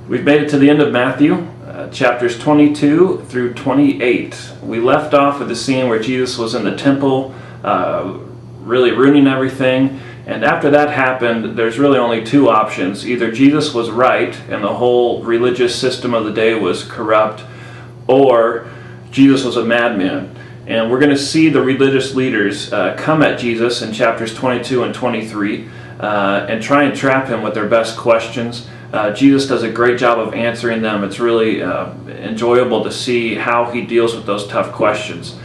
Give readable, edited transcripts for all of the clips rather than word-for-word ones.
We've made it to the end of Matthew, chapters 22 through 28. We left off with the scene where Jesus was in the temple, really ruining everything. And after that happened, there's really only two options. Either Jesus was right and the whole religious system of the day was corrupt, or Jesus was a madman. And we're going to see the religious leaders come at Jesus in chapters 22 and 23 and try and trap him with their best questions. Jesus does a great job of answering them. It's really enjoyable to see how he deals with those tough questions.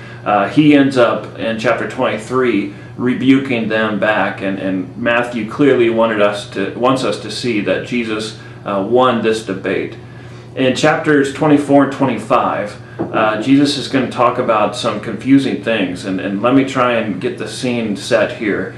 He ends up in chapter 23 rebuking them back, and Matthew clearly wants us to see that Jesus won this debate. In chapters 24 and 25, Jesus is going to talk about some confusing things, and let me try and get the scene set here.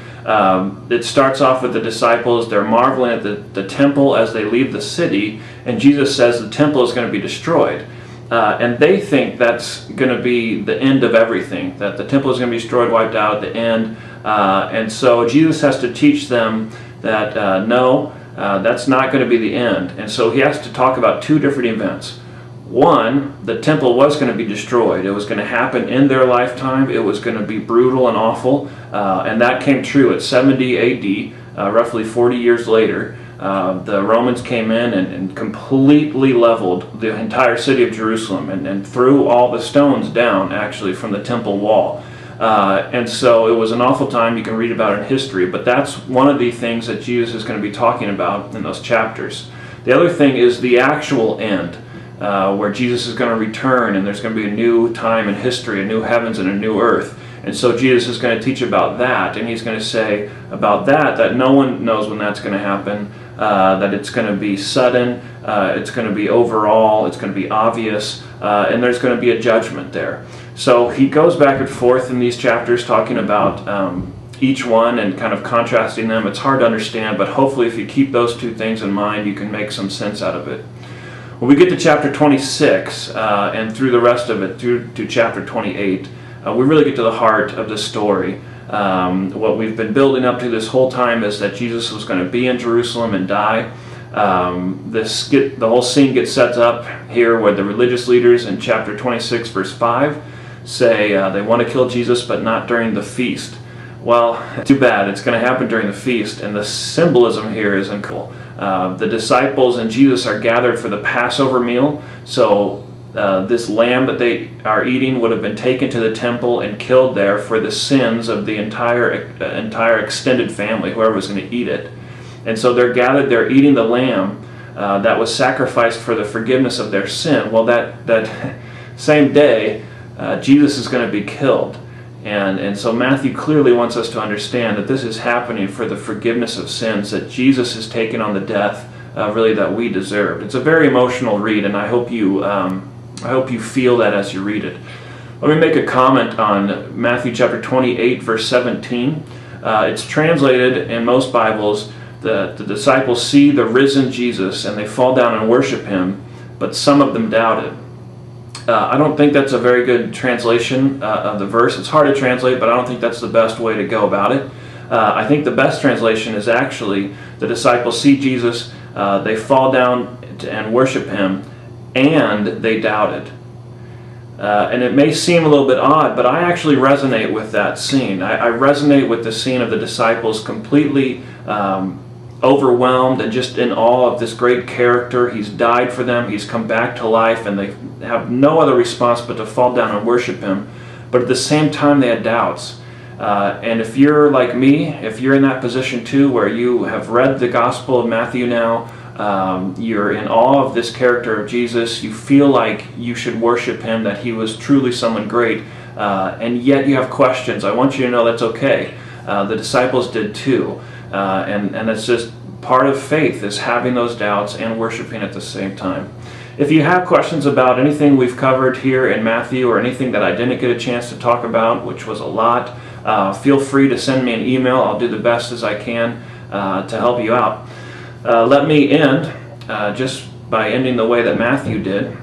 It starts off with the disciples. They're marveling at the temple as they leave the city, and Jesus says the temple is going to be destroyed. And they think that's going to be the end of everything, that the temple is going to be destroyed, wiped out at the end. And so Jesus has to teach them that no, that's not going to be the end. And so he has to talk about two different events. One, the temple was going to be destroyed. It was going to happen in their lifetime. It was going to be brutal and awful. And that came true at 70 AD, roughly 40 years later. The Romans came in and completely leveled the entire city of Jerusalem and threw all the stones down, actually, from the temple wall. And so it was an awful time. You can read about it in history, but that's one of the things that Jesus is going to be talking about in those chapters. The other thing is the actual end, where Jesus is going to return and there's going to be a new time in history, a new heavens and a new earth. And so Jesus is going to teach about that, and he's going to say about that no one knows when that's going to happen, that it's going to be sudden, it's going to be overall, it's going to be obvious, and there's going to be a judgment there. So he goes back and forth in these chapters talking about each one and kind of contrasting them. It's hard to understand, but hopefully if you keep those two things in mind, you can make some sense out of it. When we get to chapter 26 and through the rest of it, through to chapter 28, we really get to the heart of the story. What we've been building up to this whole time is that Jesus was going to be in Jerusalem and die. The whole scene gets set up here where the religious leaders in chapter 26 verse 5 say they want to kill Jesus but not during the feast. Well, too bad. It's going to happen during the feast, and the symbolism here is incredible. The disciples and Jesus are gathered for the Passover meal, so this lamb that they are eating would have been taken to the temple and killed there for the sins of the entire extended family, whoever was going to eat it. And so they're gathered, they're eating the lamb that was sacrificed for the forgiveness of their sin. Well, that same day, Jesus is going to be killed. And so Matthew clearly wants us to understand that this is happening for the forgiveness of sins, that Jesus has taken on the death really that we deserved. It's a very emotional read, and I hope you feel that as you read it. Let me make a comment on Matthew chapter 28, verse 17. It's translated in most Bibles, the disciples see the risen Jesus and they fall down and worship him, but some of them doubted. I don't think that's a very good translation of the verse. It's hard to translate, but I don't think that's the best way to go about it. I think the best translation is actually the disciples see Jesus, they fall down and worship him, and they doubted. And it may seem a little bit odd, but I actually resonate with that scene. I resonate with the scene of the disciples completely overwhelmed and just in awe of this great character. He's died for them, he's come back to life, and they have no other response but to fall down and worship him. But at the same time, they had doubts. And if you're like me, if you're in that position too, where you have read the Gospel of Matthew now, you're in awe of this character of Jesus, you feel like you should worship him, that he was truly someone great, and yet you have questions. I want you to know that's okay. The disciples did too. And it's just part of faith, is having those doubts and worshiping at the same time. If you have questions about anything we've covered here in Matthew, or anything that I didn't get a chance to talk about, which was a lot, feel free to send me an email. I'll do the best as I can to help you out. Let me end just by ending the way that Matthew did,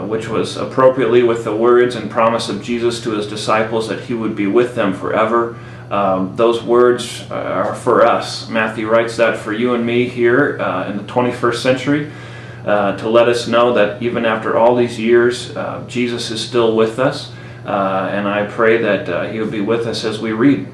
which was appropriately with the words and promise of Jesus to his disciples that he would be with them forever. Those words are for us. Matthew writes that for you and me here in the 21st century. to let us know that even after all these years, Jesus is still with us. And I pray that He will be with us as we read